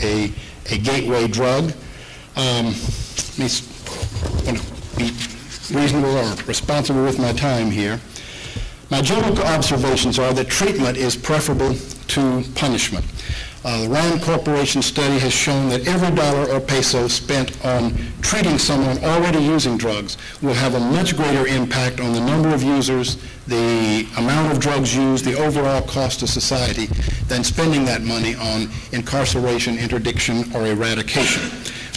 a gateway drug. I want to be reasonable or responsible with my time here. My general observations are that treatment is preferable to punishment. The Rand Corporation study has shown that every dollar or peso spent on treating someone already using drugs will have a much greater impact on the number of users, the amount of drugs used, the overall cost to society, than spending that money on incarceration, interdiction, or eradication.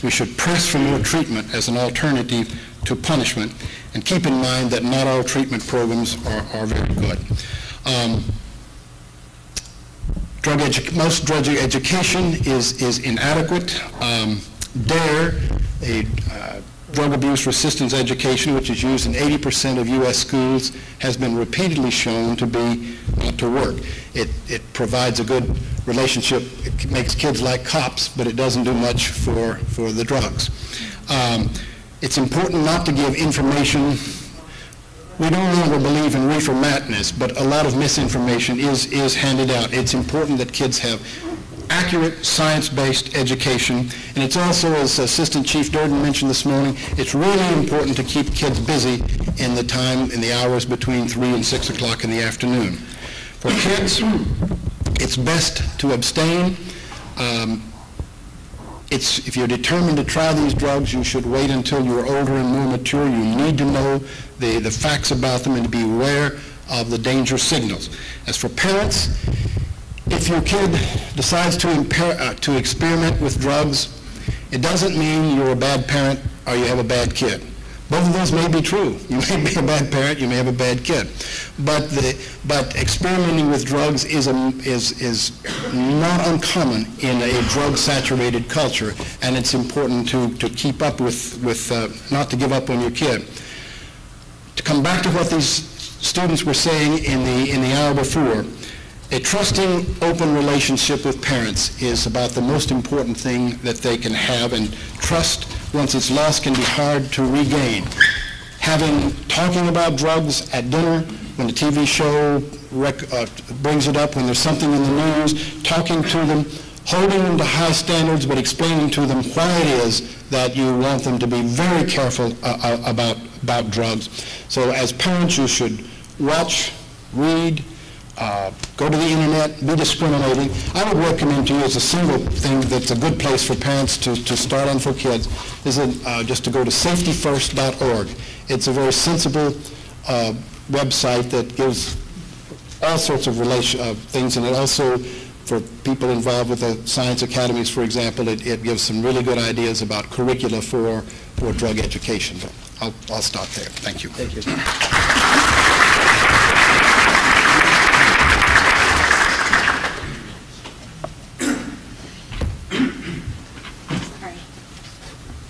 We should press for more treatment as an alternative to punishment, and keep in mind that not all treatment programs are very good. Most drug education is inadequate. DARE, a drug abuse resistance education, which is used in 80% of U.S. schools, has been repeatedly shown to be not to work. It provides a good relationship. It makes kids like cops, but it doesn't do much for the drugs. It's important not to give information. We no longer believe in reefer madness, but a lot of misinformation is handed out. It's important that kids have accurate, science-based education, and it's also, as Assistant Chief Durden mentioned this morning, it's really important to keep kids busy in the hours between 3 and 6 o'clock in the afternoon. For kids, it's best to abstain. If you're determined to try these drugs, you should wait until you're older and more mature. You need to know the facts about them and to be aware of the danger signals. As for parents, if your kid decides to experiment with drugs, it doesn't mean you're a bad parent or you have a bad kid. Both of those may be true. You may be a bad parent, you may have a bad kid. But experimenting with drugs is not uncommon in a drug-saturated culture, and it's important to keep up with not to give up on your kid. To come back to what these students were saying in the hour before, a trusting, open relationship with parents is about the most important thing that they can have, and trust, once it's lost, can be hard to regain. Talking about drugs at dinner, when the TV show brings it up, when there's something in the news, talking to them, holding them to high standards, but explaining to them why it is that you want them to be very careful about drugs. So as parents, you should watch, read, go to the internet, be discriminating. I would recommend to you as a single thing that's a good place for parents to start on for kids is just to go to safetyfirst.org. It's a very sensible website that gives all sorts of things, and it also, for people involved with the science academies, for example, it gives some really good ideas about curricula for drug education. But I'll stop there. Thank you. Thank you.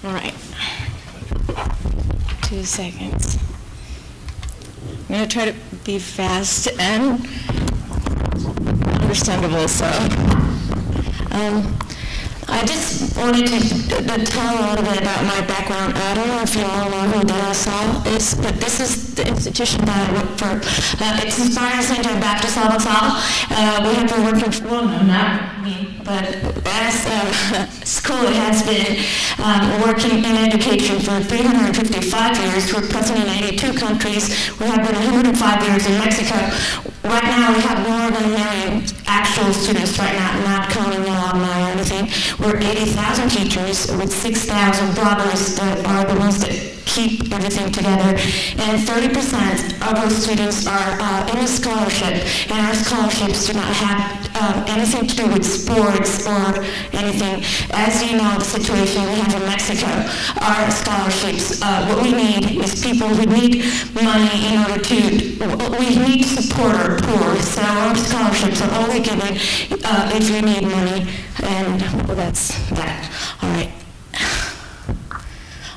All right. 2 seconds. I'm going to try to be fast and understandable. So, I just wanted to tell a little bit about my background. I don't know if you all know who Dialog is, but this is the institution that I work for. It's Inspiring Center of Baptist La Salle. We have been working for, well, no, not me, but as school has been working in education for 355 years. We're present in 82 countries. We have been 105 years in Mexico. Right now we have more than 1 million actual students right now, not counting alumni or anything. We're 80,000 teachers with 6,000 brothers that are the ones that keep everything together. And 30% of our students are in a scholarship, and our scholarships do not have anything to do with sports or anything. As you know, the situation we have in Mexico, our scholarships, what we need is people who need money in order to, we need to support our poor. So our scholarships are only given if you need money. And well, that's that. All right.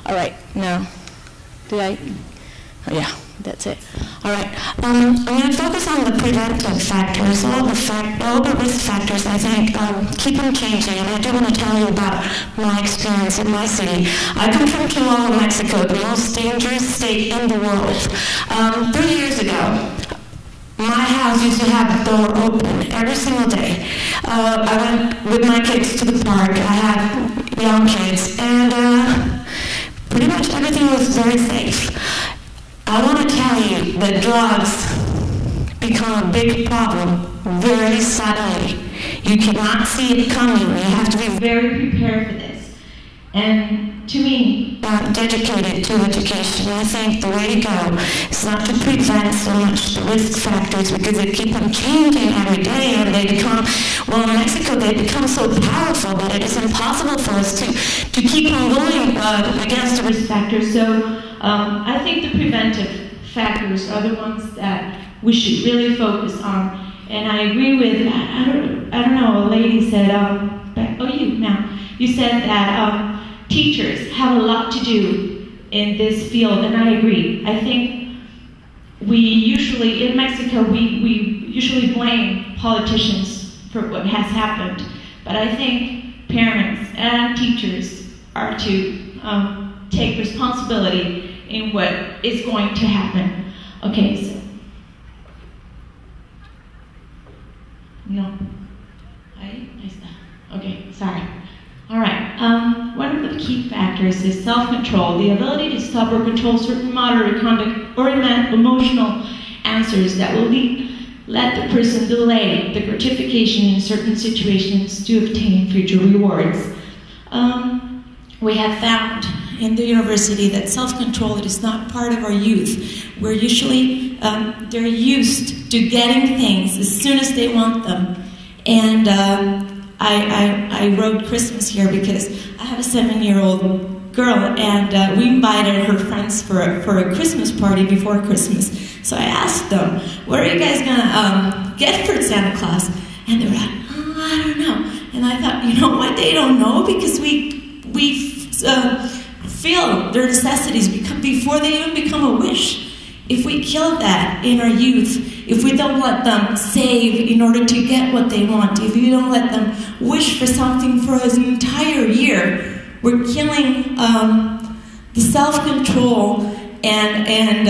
All right. No. Did I? Oh, yeah. That's it. All right. I'm going to focus on the preventive factors. All the risk factors, I think, keep on changing. And I do want to tell you about my experience in my city. I come from Chihuahua, Mexico, the most dangerous state in the world. 3 years ago, my house used to have the door open every single day. I went with my kids to the park. I that drugs become a big problem very suddenly. You cannot see it coming. You have to be very prepared for this. And to me, I'm dedicated to education. I think the way to go is not to prevent so much the risk factors, because they keep on changing every day, and they become, well, in Mexico, they become so powerful that it is impossible for us to keep on going against the risk factors. So I think the preventive factors are the ones that we should really focus on. And I agree with, I don't know, a lady said, you said that teachers have a lot to do in this field, and I agree. I think we usually, in Mexico, we usually blame politicians for what has happened, but I think parents and teachers are to take responsibility in what is going to happen. Okay, so. No. Okay, sorry. All right. One of the key factors is self-control, the ability to stop or control certain moderate conduct or emotional answers that will let the person delay the gratification in certain situations to obtain future rewards. We have found in the university that self-control is not part of our youth. We're usually, they're used to getting things as soon as they want them. And I wrote Christmas here because I have a 7-year-old girl, and we invited her friends for a Christmas party before Christmas. So I asked them, what are you guys gonna get for Santa Claus? And they were like, oh, I don't know. And I thought, you know what, they don't know, because we feel their necessities before they even become a wish. If we kill that in our youth, if we don't let them save in order to get what they want, if we don't let them wish for something for an entire year, we're killing the self-control, and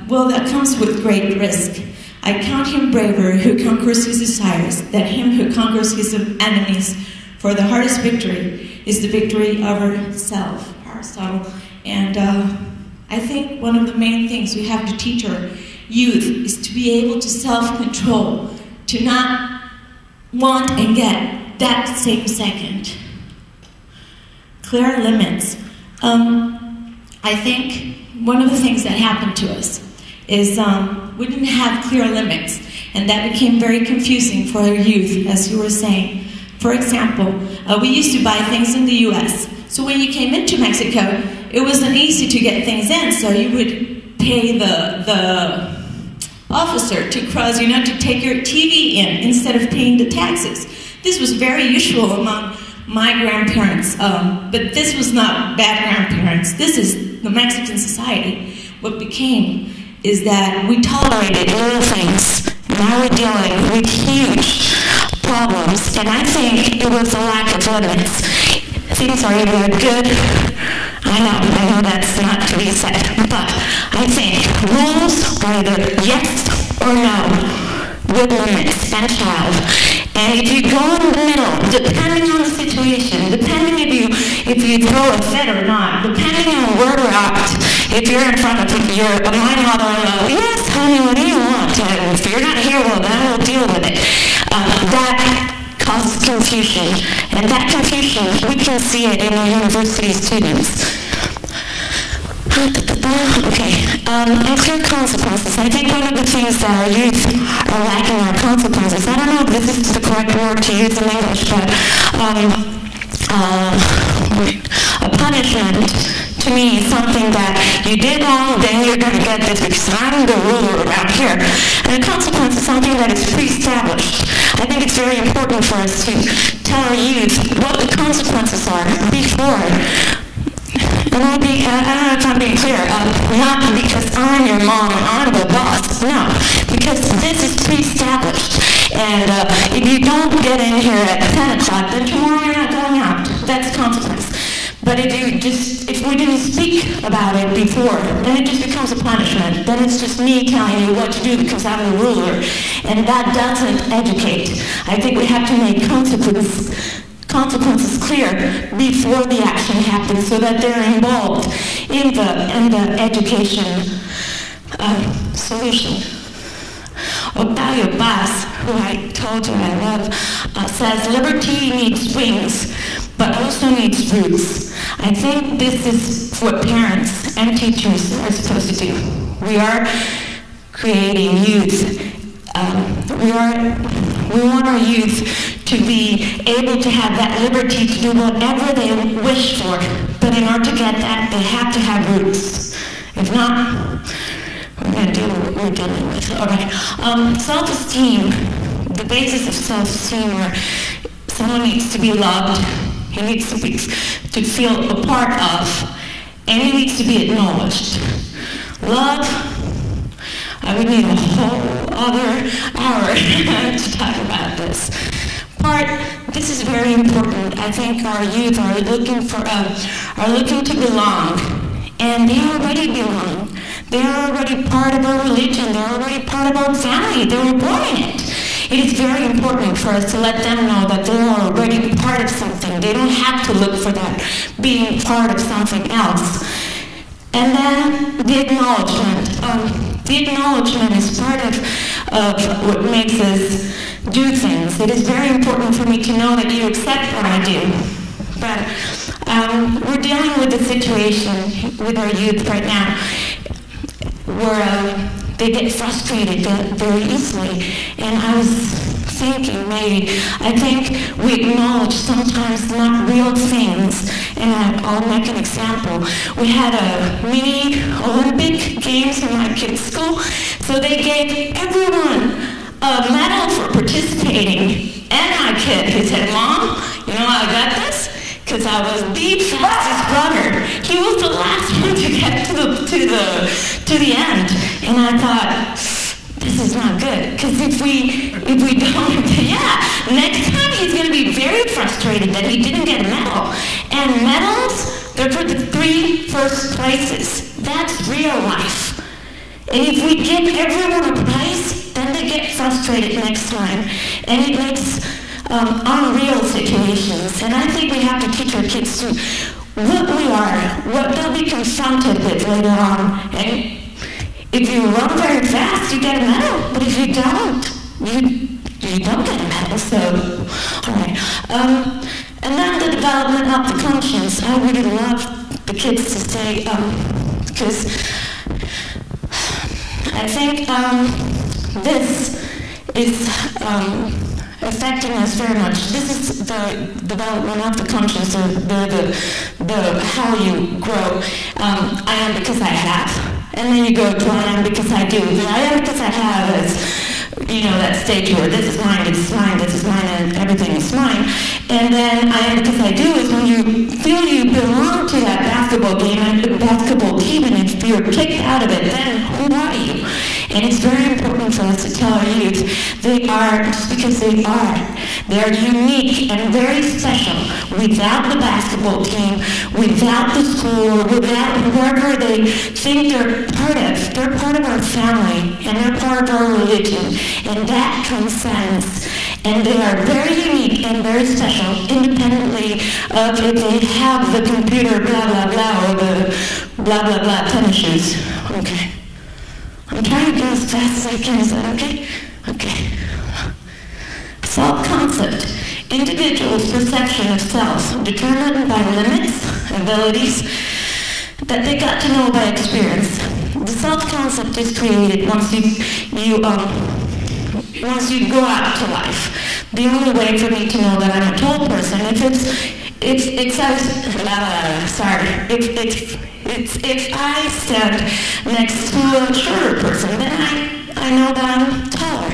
well, that comes with great risk. I count him braver who conquers his desires than him who conquers his enemies. For the hardest victory is the victory of ourself, Aristotle. And I think one of the main things we have to teach our youth is to be able to self-control, to not want and get that same second. Clear limits. I think one of the things that happened to us is we didn't have clear limits, and that became very confusing for our youth, as you were saying. For example, we used to buy things in the U.S., so when you came into Mexico, it wasn't easy to get things in, so you would pay the officer to cross, to take your TV in instead of paying the taxes. This was very usual among my grandparents, but this was not bad grandparents. This is the Mexican society. What became is that we tolerated little things. Now we're dealing with huge problems, and I think it was a lack of limits. Things are either good, I know that's not to be said, but I think rules are either yes or no, with limits and child. And if you go in the middle, depending on the situation, depending if you throw a fit or not, depending on where we're at, if you're in front of my mother-in-law, yes, honey, what do you want? And if you're not here, well, then we'll deal with it. That causes confusion, and that confusion, we can see it in our university students. Okay, and clear consequences. I think one of the things that our youth are lacking are consequences. I don't know if this is the correct word to use in English, but a punishment to me is something that you did wrong, then you're going to get this because I'm the ruler around here. And a consequence is something that is pre-established. I think it's very important for us to tell our youth what the consequences are before. And I don't know if I'm being clear, not because I'm your mom and I'm the boss, no, because this is pre-established. And if you don't get in here at 10 o'clock, then tomorrow you're not going out. That's consequence. But if we didn't speak about it before, then it just becomes a punishment. Then it's just me telling you what to do because I'm the ruler. And that doesn't educate. I think we have to make consequences clear before the action happens so that they're involved in the education solution. Octavio Paz, who I told you I love, says liberty needs wings, but also needs roots. I think this is what parents and teachers are supposed to do. We are creating youth. We want our youth to be able to have that liberty to do whatever they wish for. But in order to get that, they have to have roots. If not, we're going to deal with what we're dealing with. All right. Self-esteem, the basis of self-esteem, where someone needs to be loved, he needs to feel a part of, and he needs to be acknowledged. Love, I would need a whole other hour to talk about this. This is very important. I think our youth are looking to belong, and they already belong. They are already part of our religion. They're already part of our family. They were born in it. It is very important for us to let them know that they are already part of something. They don't have to look for that being part of something else. And then the acknowledgement. The acknowledgement is part of what makes us do things. It is very important for me to know that you accept what I do. But we're dealing with a situation with our youth right now where they get frustrated very easily. And I was thinking I think we acknowledge sometimes not real things. And I'll make an example. We had a mini Olympic games in my kids' school, so they gave everyone a medal for participating. And my kid, he said, "Mom, you know how I got this? Because I was the fastest runner." He was the last one to get to the end. And I thought, this is not good. Because if we don't, next time he's going to be very frustrated that he didn't get a medal. And medals, they're for the 3 first places. That's real life. And if we give everyone a prize, then they get frustrated next time. And it makes unreal situations. And I think we have to teach our kids to what we are, what they'll be confronted with later on. And if you run very fast, you get a medal. But if you don't, you don't get a medal. So, all right. And then the development of the conscience. I really love the kids to say, because I think this is affecting us very much. This is the development of the conscience, the how you grow. I am because I have. And then you go to I am because I do. And I am because I have is, that stage where this is mine, this is mine, this is mine, and everything is mine. And then I am because I do is when you feel you belong to that basketball game and basketball team, and if you're kicked out of it, then who are you? And it's very important for us to tell our youth they are, just because they are unique and very special. Without the basketball team, without the school, without whoever they think they're part of our family, and they're part of our religion, and that transcends. And they are very unique and very special, independently of if they have the computer blah blah blah or the blah blah blah tennis shoes. Okay. I'm trying to go as fast as I can. Is that okay? Okay. Self-concept. Individuals' perception of self, determined by limits, abilities, that they got to know by experience. The self-concept is created once you go out to life. The only way for me to know that I'm a tall person, if I stand next to a shorter person, then I know that I'm taller.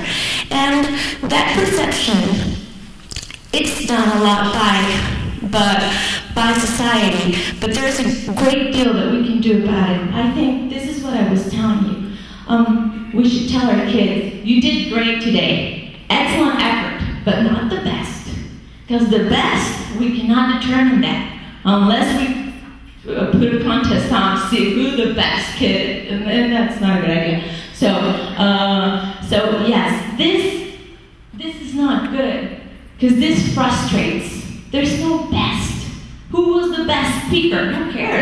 And that perception, it's done a lot by society, but there's a great deal that we can do about it. I think this is what I was telling you. We should tell our kids, you did great today. Excellent effort, but not the best. Because the best, we cannot determine that unless we put a contest on to see who the best kid, and that's not a good idea. So yes, this is not good, because this frustrates. There's no best. Who was the best speaker? Who cares?